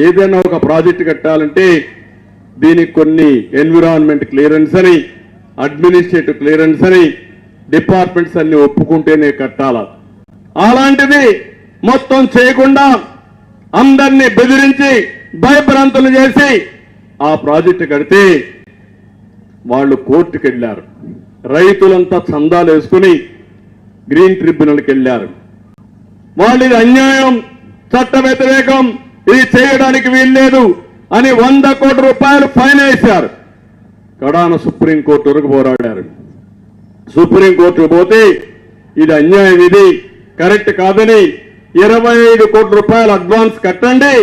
ఏదైనా ఒక ప్రాజెక్ట్ కట్టాలంటే దీనికి కొన్ని ఎన్విరాన్మెంట్ క్లియరెన్స్ అని, అడ్మినిస్ట్రేటివ్ క్లియరెన్స్ అని డిపార్ట్మెంట్స్ అన్ని ఒప్పుకుంటేనే కట్టాల. అలాంటిది మొత్తం చేయకుండా అందరినీ బెదిరించి భయభ్రాంతులు చేసి ఆ ప్రాజెక్టు కడితే వాళ్ళు కోర్టుకు వెళ్ళారు. రైతులంతా చందాలు వేసుకుని గ్రీన్ ట్రిబ్యునల్కి వెళ్ళారు. వాళ్ళు ఇది అన్యాయం, చట్ట వ్యతిరేకం, ఇది చేయడానికి వీల్లేదు అని 100 కోట్ల రూపాయలు ఫైన్ వేశారు. కడాన సుప్రీంకోర్టు వరకు పోరాడారు. సుప్రీంకోర్టుకు పోతే ఇది అన్యాయం, ఇది కరెక్ట్ కాదని 25 కోట్ల రూపాయలు అడ్వాన్స్ కట్టండి,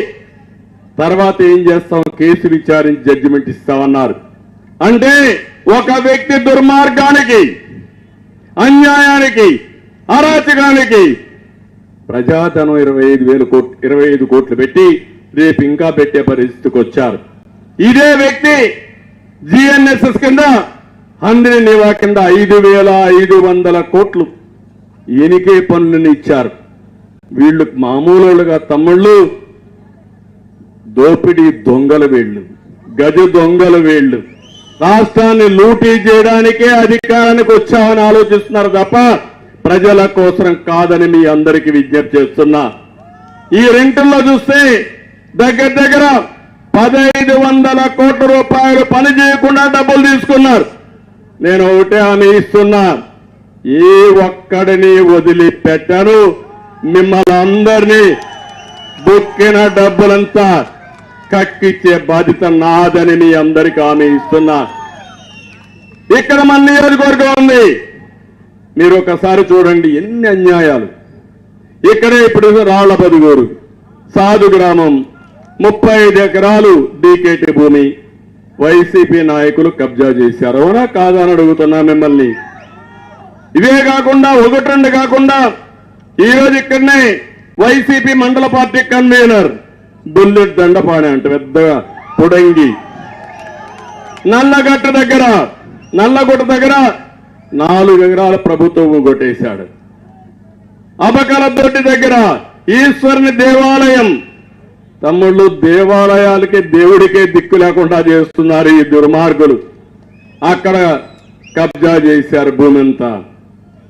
తర్వాత ఏం చేస్తాం కేసు విచారించి జడ్జిమెంట్ ఇస్తామన్నారు. అంటే ఒక వ్యక్తి దుర్మార్గానికి, అన్యాయానికి, అరాచకానికి ప్రజాధనం 25 కోట్లు పెట్టి రేపు ఇంకా పెట్టే పరిస్థితికి వచ్చారు. ఇదే వ్యక్తి జిఎన్ఎస్ఎస్ కింద హంద్రి నివా కింద 5,500 కోట్లు ఎనికే పన్నుని ఇచ్చారు. వీళ్ళు మామూలుగా తమ్ముళ్ళు దోపిడీ దొంగలు, వీళ్ళు గజ దొంగలు, వీళ్ళు రాష్ట్రాన్ని లూటీ చేయడానికే అధికారానికి వచ్చామని ఆలోచిస్తున్నారు తప్ప ప్రజల కోసం కాదని మీ అందరికీ విజ్ఞప్తి చేస్తున్నా. ఈ రెంటుల్లో చూస్తే దగ్గర దగ్గర 1,500 కోట్ల రూపాయలు పని చేయకుండా డబ్బులు తీసుకున్నారు. నేను ఒకటే హామీ ఇస్తున్నా, ఏ ఒక్కడిని వదిలిపెట్టాను. మిమ్మల్ని అందరినీ బుక్కిన డబ్బులంతా కక్కిచ్చే బాధ్యత నాదని మీ అందరికీ హామీ ఇస్తున్నా. ఇక్కడ మన నియోజకవర్గం ఉంది, మీరు ఒకసారి చూడండి ఎన్ని అన్యాయాలు. ఇక్కడే ఇప్పుడు రాళ్ల బదుగూరు సాధు గ్రామం 35 ఎకరాలు డీకేటీ భూమి వైసీపీ నాయకులు కబ్జా చేశారు. అవునా కాదా అని అడుగుతున్నా మిమ్మల్ని. ఇవే కాకుండా 1-2 కాకుండా ఈరోజు ఇక్కడనే వైసీపీ మండల పార్టీ కన్వీనర్ బుల్లెట్ దండపాణి అంటే పెద్దగా పొడంగి నల్లగుట్ట దగ్గర 4 ఎకరాల ప్రభుత్వం కొట్టేశాడు. అబకలతోటి దగ్గర ఈశ్వరుని దేవాలయం, తమ్ముళ్ళు దేవాలయాలకి దేవుడికే దిక్కు లేకుండా చేస్తున్నారు ఈ దుర్మార్గులు. అక్కడ కబ్జా చేశారు భూమి అంతా.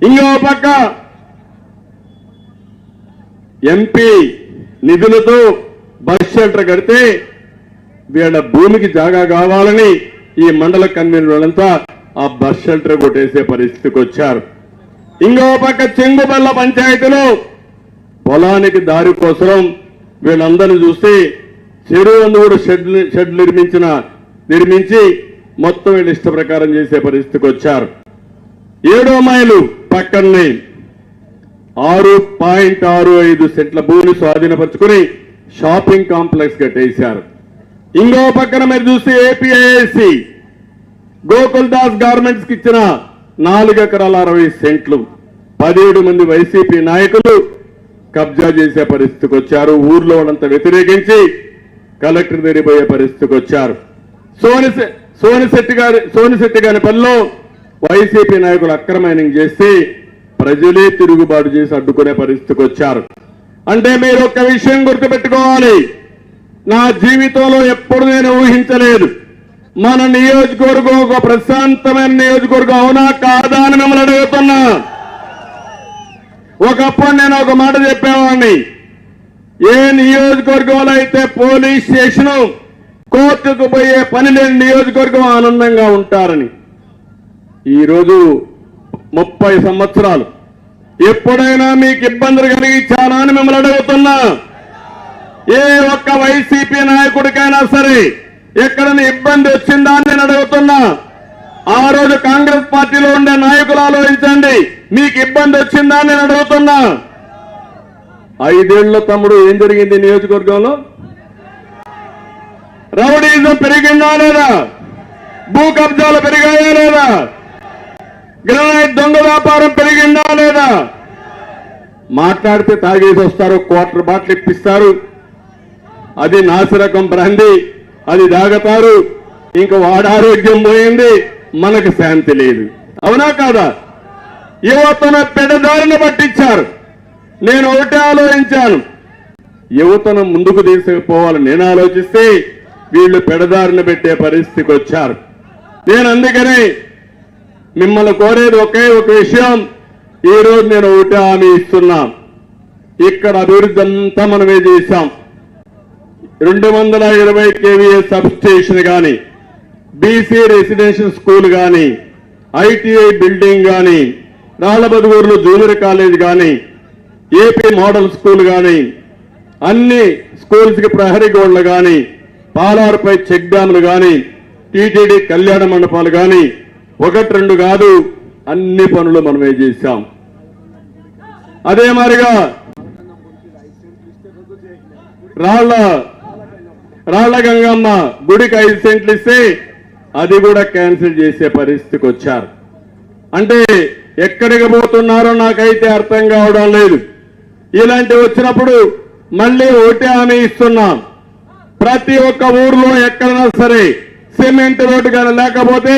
ఇంకో పక్క ఎంపీ నిధులతో బస్ షెల్టర్ కడితే వీళ్ళ భూమికి జాగా కావాలని ఈ మండల కన్వీనర్లంతా ఆ బస్ షెల్టర్ కొట్టేసే పరిస్థితికి వచ్చారు. ఇంకో పక్క చెంగుబల్ల పంచాయతీలో పొలానికి దారి కోసం వీళ్ళందరినీ చూస్తే చెరువు అందరూ షెడ్ నిర్మించి మొత్తం వీళ్ళు ఇష్ట ప్రకారం చేసే పరిస్థితికి వచ్చారు. 7వ మైలు పక్కనే 6.65 సెంట్ల భూమిని స్వాధీనపరుచుకుని షాపింగ్ కాంప్లెక్స్ కట్టేశారు. ఇంకో పక్కన మీరు చూస్తే ఏపీఐఏసి గోకుల్ దాస్ గార్మెంట్స్ కి ఇచ్చిన 4 ఎకరాల 60 సెంట్లు 17 మంది వైసీపీ నాయకులు కబ్జా చేసే పరిస్థితికి వచ్చారు. ఊర్లో వాళ్ళంతా వ్యతిరేకించి కలెక్టర్ దగ్గరిపోయే పరిస్థితికి వచ్చారు. సోనిశెట్టి గారి పనిలో వైసీపీ నాయకులు అక్రమైనింగ్ చేసి ప్రజలే తిరుగుబాటు చేసి అడ్డుకునే పరిస్థితికి వచ్చారు. అంటే మీరు ఒక్క విషయం గుర్తుపెట్టుకోవాలి, నా జీవితంలో ఎప్పుడు నేను ఊహించలేదు మన నియోజకవర్గం ఒక ప్రశాంతమైన నియోజకవర్గం అవునా కాదా అని మిమ్మల్ని అడుగుతున్నా. ఒకప్పుడు నేను ఒక మాట చెప్పేవాడిని, ఏ నియోజకవర్గంలో అయితే పోలీస్ స్టేషన్ కోర్టుకు పోయే పని లేని నియోజకవర్గం ఆనందంగా ఉంటారని. ఈరోజు 30 సంవత్సరాలు ఎప్పుడైనా మీకు ఇబ్బందులు కలిగించానా అని మిమ్మల్ని అడుగుతున్నా. ఏ ఒక్క వైసీపీ నాయకుడికైనా సరే ఎక్కడైనా ఇబ్బంది వచ్చిందా అని నేను అడుగుతున్నా. ఆ రోజు కాంగ్రెస్ పార్టీలో ఉండే నాయకులు ఆలోచించండి, మీకు ఇబ్బంది వచ్చిందా అని నేను అడుగుతున్నా. 5 ఏళ్ల తమ్ముడు ఏం జరిగింది నియోజకవర్గంలో? రౌడీజం పెరిగిందా లేదా? భూ కబ్జాలు పెరిగాయా లేదా? గ్రానైట్ దొంగ వ్యాపారం పెరిగిందా లేదా? మాట్లాడితే తాగేసి వస్తారు, క్వార్టర్ బాటిల్ ఇప్పిస్తారు, అది నాసిరకం బ్రాంది, అది తాగతారు, ఇంకా వాడి ఆరోగ్యం పోయింది, మనకు శాంతి లేదు. అవునా కాదా? యువతను పెడదారిని పట్టించారు. నేను ఒకటే ఆలోచించాను, యువతను ముందుకు తీసుకుపోవాలని నేను ఆలోచిస్తే వీళ్ళు పెడదారిన పెట్టే పరిస్థితికి వచ్చారు. నేను అందుకనే మిమ్మల్ని కోరేది ఒకే ఒక విషయం. ఈ రోజు నేను ఒకటి హామీ ఇస్తున్నా. ఇక్కడ అభివృద్ధి అంతా మనమే చేశాం. 220 kVA సబ్ స్టేషన్ కానీ, బీసీ రెసిడెన్షియల్ స్కూల్ కానీ, ఐటీఐ బిల్డింగ్ కానీ, రాళ్లబదుగూరులో జూనియర్ కాలేజ్ కానీ, ఏపీ మోడల్ స్కూల్ కానీ, అన్ని స్కూల్స్ కి ప్రహరీ గోడలు కానీ, పాలారుపై చెక్ డ్యాములు కానీ, టీటీడీ కళ్యాణ మండపాలు కానీ, 1-2 కాదు, అన్ని పనులు మనమే చేశాం. అదే మాదిరిగా రాళ్ల గంగమ్మ గుడికి 5 సెంట్లు ఇస్తే అది కూడా క్యాన్సిల్ చేసే పరిస్థితికి వచ్చారు. అంటే ఎక్కడికి పోతున్నారో నాకైతే అర్థం కావడం లేదు. ఇలాంటివి వచ్చినప్పుడు మళ్ళీ ఒకటే హామీ ఇస్తున్నాం. ప్రతి ఒక్క ఊర్లో ఎక్కడైనా సరే సిమెంట్ రోడ్డు కానీ లేకపోతే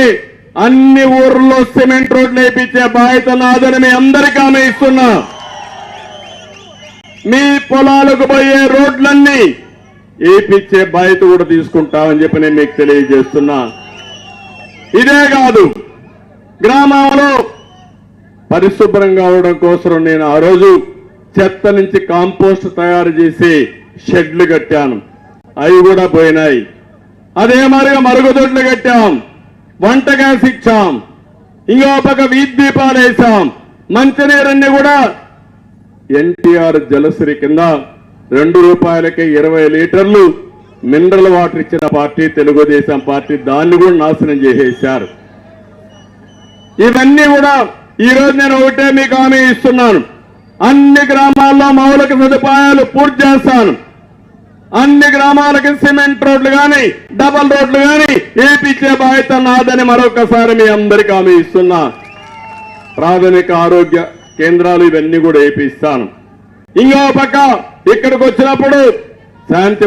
అన్ని ఊర్లో సిమెంట్ రోడ్లు వేయించే బాధ్యత నాదని మీ అందరికీ హామీ ఇస్తున్నా. మీ పొలాలకు పోయే రోడ్లన్నీ వేయించే బాధ్యత కూడా తీసుకుంటామని చెప్పి నేను మీకు తెలియజేస్తున్నా. ఇదే కాదు, గ్రామంలో పరిశుభ్రంగా అవడం కోసం నేను ఆ రోజు చెత్త నుంచి కాంపోస్ట్ తయారు చేసి షెడ్లు కట్టాను. అవి కూడా పోయినాయి. అదే మాదిరిగా మరుగుదొడ్లు కట్టాం, వంట గ్యాస్ ఇచ్చాం, ఇంకో పక్క వీధి దీపాలు వేసాం. మంచినీరన్నీ కూడా ఎన్టీఆర్ జలశ్రీ కింద 2 రూపాయలకే 20 లీటర్లు మినరల్ వాటర్ ఇచ్చిన పార్టీ తెలుగుదేశం పార్టీ. దాన్ని కూడా నాశనం చేసేశారు. ఇవన్నీ కూడా ఈ రోజు నేను ఒకటే మీకు హామీ ఇస్తున్నాను. అన్ని గ్రామాల్లో మౌలిక సదుపాయాలు పూర్తి చేస్తాను. అన్ని గ్రామాలకి సిమెంట్ రోడ్లు కానీ, డబల్ రోడ్లు కానీ వేయించే బాధ్యత నాదని మరొకసారి మీ అందరికీ హామీ ఇస్తున్నా. ప్రాథమిక ఆరోగ్య కేంద్రాలు ఇవన్నీ కూడా వేయిస్తాను. ఇంకో పక్క ఇక్కడికి వచ్చినప్పుడు శాంతి